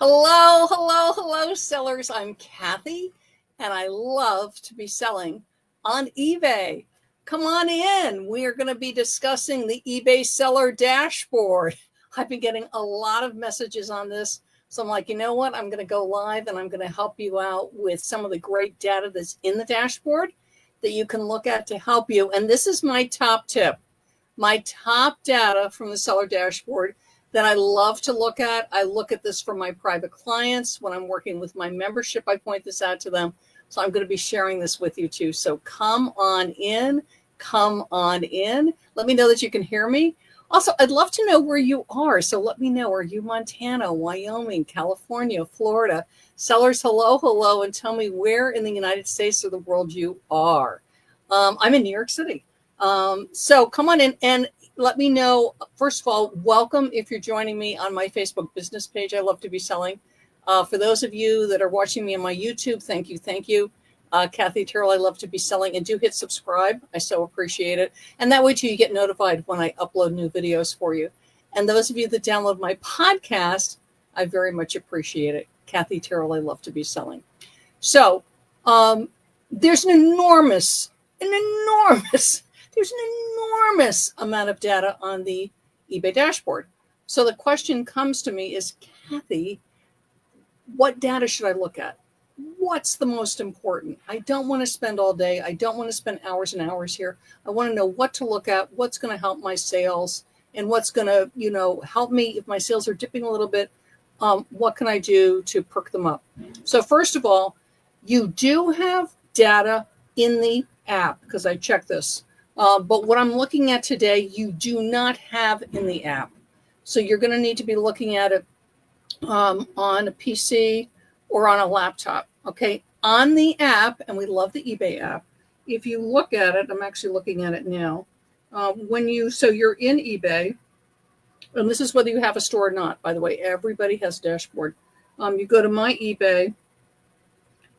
Hello, sellers. I'm Kathy, and I love to be selling on eBay. Come on in. We are going to be discussing the eBay seller dashboard. I've been getting a lot of messages on this, so I'm like, you know what? I'm going to go live, and I'm going to help you out with some of the great data that's in the dashboard that you can look at to help you. And this is my top tip, my top data from the seller dashboard that I love to look at. I look at this for my private clients. When I'm working with my membership, I point this out to them. So I'm going to be sharing this with you too. So come on in. Let me know that you can hear me. Also, I'd love to know where you are. So let me know, are you Montana, Wyoming, California, Florida? Sellers, hello, and tell me where in the United States or the world you are. I'm in New York City. So come on in and let me know. First of all, welcome if you're joining me on my Facebook business page. I love to be selling. For those of you that are watching me on my YouTube, thank you. Kathy Terrill, I love to be selling, and do hit subscribe. I so appreciate it. And that way too, you get notified when I upload new videos for you. And those of you that download my podcast, I very much appreciate it. Kathy Terrill, I love to be selling. So there's an enormous amount of data on the eBay dashboard. So the question comes to me is, Kathy, what data should I look at? What's the most important? I don't want to spend all day. I don't want to spend hours and hours here. I want to know what to look at, what's going to help my sales, and what's going to, help me if my sales are dipping a little bit. What can I do to perk them up? So first of all, you do have data in the app because I checked this. But what I'm looking at today, you do not have in the app. So you're going to need to be looking at it on a PC or on a laptop. Okay. On the app, and we love the eBay app. If you look at it, I'm actually looking at it now. So you're in eBay, and this is whether you have a store or not. By the way, everybody has a dashboard. You go to my eBay,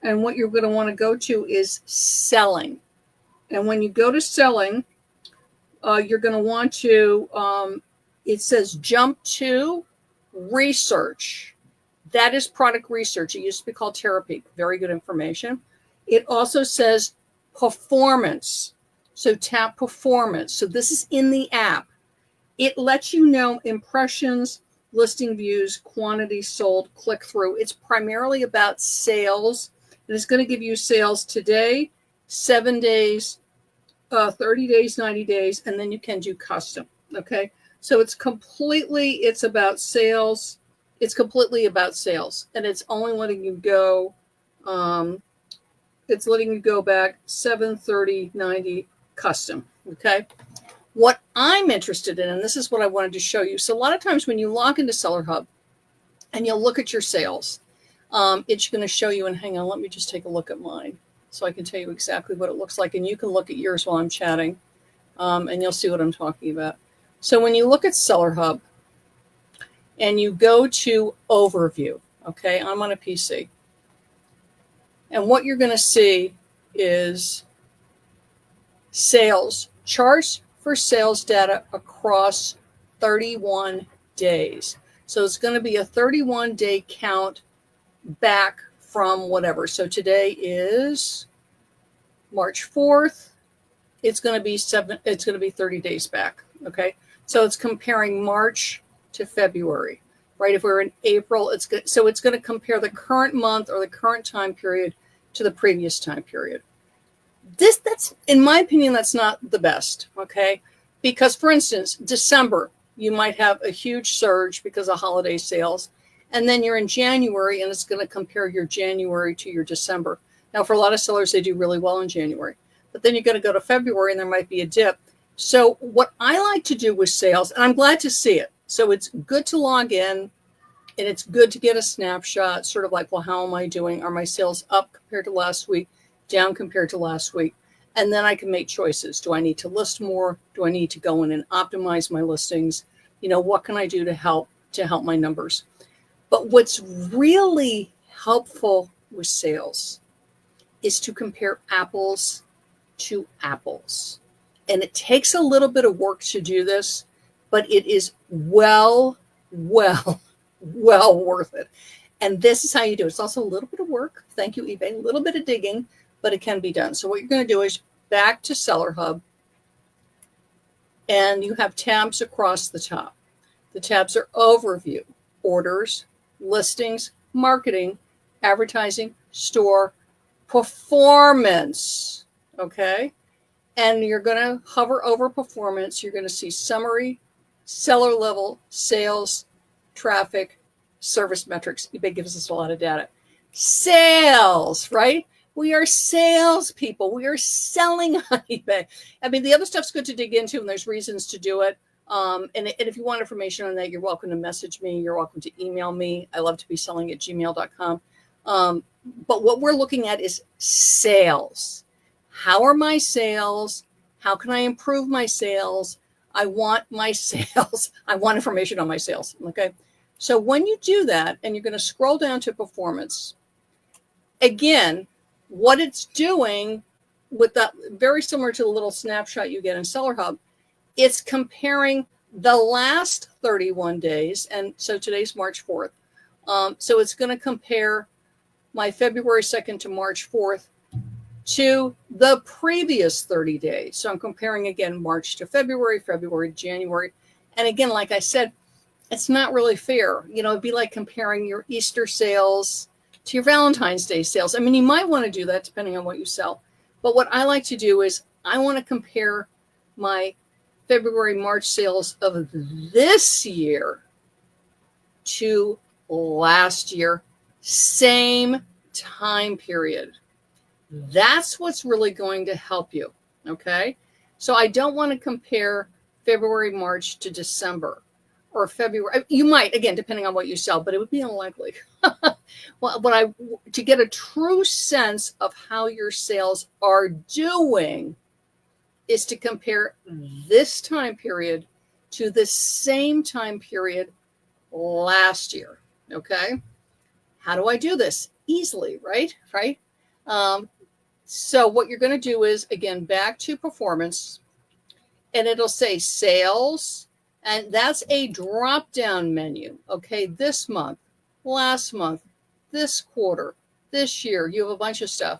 and what you're going to want to go to is selling. And when you go to selling, you're going to want to, it says jump to research. That is product research. It used to be called Therapy. Very good information. It also says performance. So tap performance. So this is in the app. It lets you know impressions, listing views, quantity sold, click through. It's primarily about sales. And it's going to give you sales today, 7 days, 30 days, 90 days, and then you can do custom. Okay. So it's about sales. It's completely about sales, and it's only letting you go. It's letting you go back 7, 30, 90 custom. Okay. What I'm interested in, and this is what I wanted to show you. So a lot of times when you log into Seller Hub and you'll look at your sales, it's going to show you, and hang on, let me just take a look at mine so I can tell you exactly what it looks like. And you can look at yours while I'm chatting, and you'll see what I'm talking about. So when you look at Seller Hub and you go to overview, okay, I'm on a PC. And what you're going to see is sales, charts for sales data across 31 days. So it's going to be a 31-day count back from whatever. So today is March 4th. It's going to be 30 days back. Okay. So it's comparing March to February, right? If we're in April, it's good. So it's going to compare the current month or the current time period to the previous time period. That's, in my opinion, that's not the best. Okay. Because for instance, December, you might have a huge surge because of holiday sales. And then you're in January, and it's going to compare your January to your December. Now, for a lot of sellers, they do really well in January. But then you're going to go to February, and there might be a dip. So what I like to do with sales, and I'm glad to see it. So it's good to log in, and it's good to get a snapshot, sort of like, well, how am I doing? Are my sales up compared to last week, down compared to last week? And then I can make choices. Do I need to list more? Do I need to go in and optimize my listings? What can I do to help my numbers? But what's really helpful with sales is to compare apples to apples. And it takes a little bit of work to do this, but it is well worth it. And this is how you do it. It's also a little bit of work. Thank you, eBay. A little bit of digging, but it can be done. So what you're going to do is back to Seller Hub, and you have tabs across the top. The tabs are Overview, Orders, Listings, Marketing, Advertising, Store, Performance. Okay? And you're going to hover over Performance. You're going to see Summary, Seller Level, Sales, Traffic, Service Metrics. eBay gives us a lot of data. Sales, right? We are salespeople. We are selling on eBay. I mean, the other stuff's good to dig into, and there's reasons to do it. And if you want information on that, you're welcome to message me. You're welcome to email me. I love to be selling at gmail.com. But what we're looking at is sales. How are my sales? How can I improve my sales? I want my sales. I want information on my sales. Okay. So when you do that, and you're going to scroll down to Performance, again, what it's doing with that, very similar to the little snapshot you get in Seller Hub, it's comparing the last 31 days. And so today's March 4th. So it's going to compare my February 2nd to March 4th to the previous 30 days. So I'm comparing again, March to February, February to January. And again, like I said, it's not really fair. You know, it'd be like comparing your Easter sales to your Valentine's Day sales. I mean, you might want to do that depending on what you sell. But what I like to do is I want to compare my February, March sales of this year to last year, same time period. That's what's really going to help you. Okay. So I don't want to compare February, March to December. Or February, you might, again, depending on what you sell, but it would be unlikely. Well, to get a true sense of how your sales are doing is to compare this time period to the same time period last year. Okay. How do I do this? Easily, right? Right. So what you're going to do is, again, back to Performance, and it'll say Sales. And that's a drop-down menu. Okay, this month, last month, this quarter, this year, you have a bunch of stuff.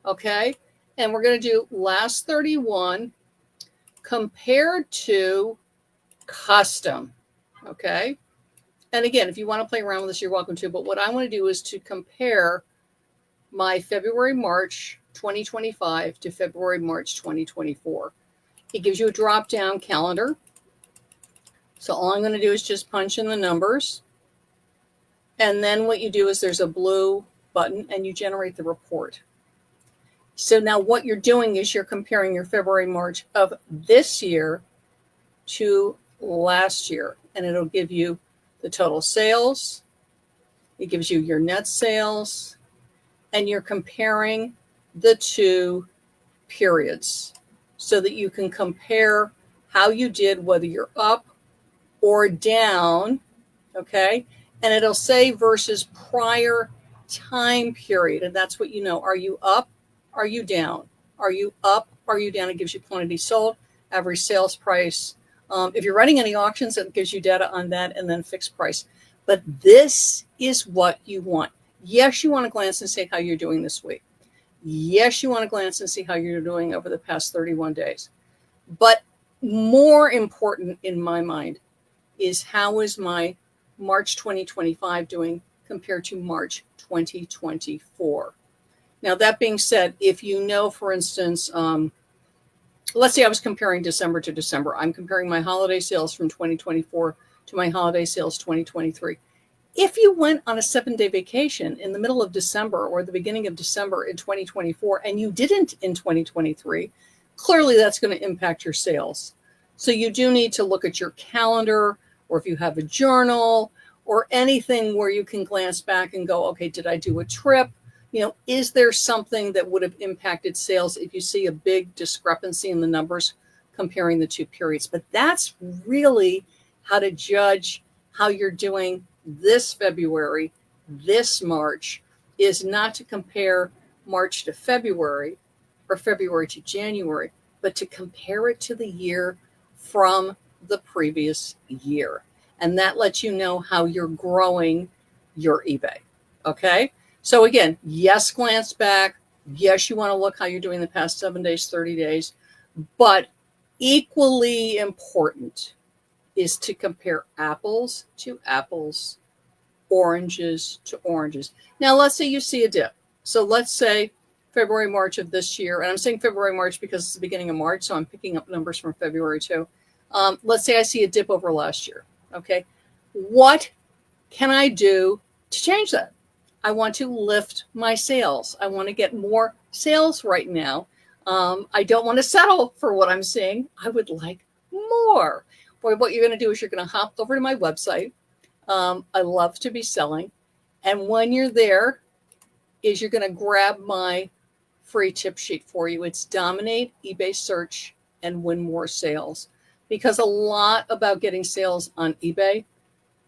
Okay, and we're going to do last 31 compared to custom. Okay, and again, if you want to play around with this, you're welcome to. But what I want to do is to compare my February, March 2025 to February, March 2024. It gives you a drop-down calendar. So all I'm going to do is just punch in the numbers. And then what you do is there's a blue button and you generate the report. So now what you're doing is you're comparing your February, March of this year to last year. And it'll give you the total sales. It gives you your net sales. And you're comparing the two periods so that you can compare how you did, whether you're up or down, okay? And it'll say versus prior time period. And that's what you know. Are you up? Are you down? Are you up? Are you down? It gives you quantity sold, average sales price. If you're running any auctions, it gives you data on that, and then fixed price. But this is what you want. Yes, you want to glance and see how you're doing this week. Yes, you want to glance and see how you're doing over the past 31 days. But more important in my mind is how is my March 2025 doing compared to March 2024. Now, that being said, if you know, for instance, let's say I was comparing December to December. I'm comparing my holiday sales from 2024 to my holiday sales 2023. If you went on a 7-day vacation in the middle of December or the beginning of December in 2024 and you didn't in 2023, clearly that's going to impact your sales. So you do need to look at your calendar, or if you have a journal or anything where you can glance back and go, okay, did I do a trip? You know, is there something that would have impacted sales if you see a big discrepancy in the numbers comparing the two periods? But that's really how to judge how you're doing this February, this March, is not to compare March to February or February to January, but to compare it to the year from the previous year. And that lets you know how you're growing your eBay. Okay. So again, yes, glance back. Yes, you want to look how you're doing the past 7 days, 30 days. But equally important is to compare apples to apples, oranges to oranges. Now, let's say you see a dip. So let's say February, March of this year, and I'm saying February, March because it's the beginning of March, so I'm picking up numbers from February too. Let's say I see a dip over last year. Okay. What can I do to change that? I want to lift my sales. I want to get more sales right now. I don't want to settle for what I'm seeing. I would like more. Boy, what you're going to do is you're going to hop over to my website. I love to be selling. And when you're there, is you're going to grab my free tip sheet for you. It's dominate eBay search and win more sales. Because a lot about getting sales on eBay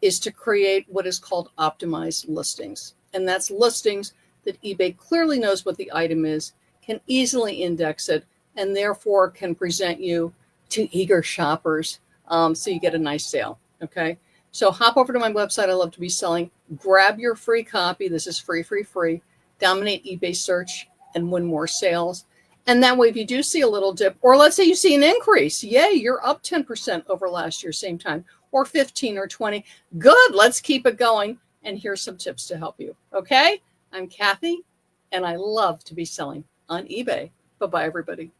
is to create what is called optimized listings. And that's listings that eBay clearly knows what the item is, can easily index it, and therefore can present you to eager shoppers so you get a nice sale. Okay. So hop over to my website. I love to be selling. Grab your free copy. This is free, free, free. Dominate eBay search and win more sales. And that way, if you do see a little dip, or let's say you see an increase, yay, you're up 10% over last year, same time, or 15 or 20. Good. Let's keep it going. And here's some tips to help you. Okay. I'm Kathy, and I love to be selling on eBay. Bye-bye, everybody.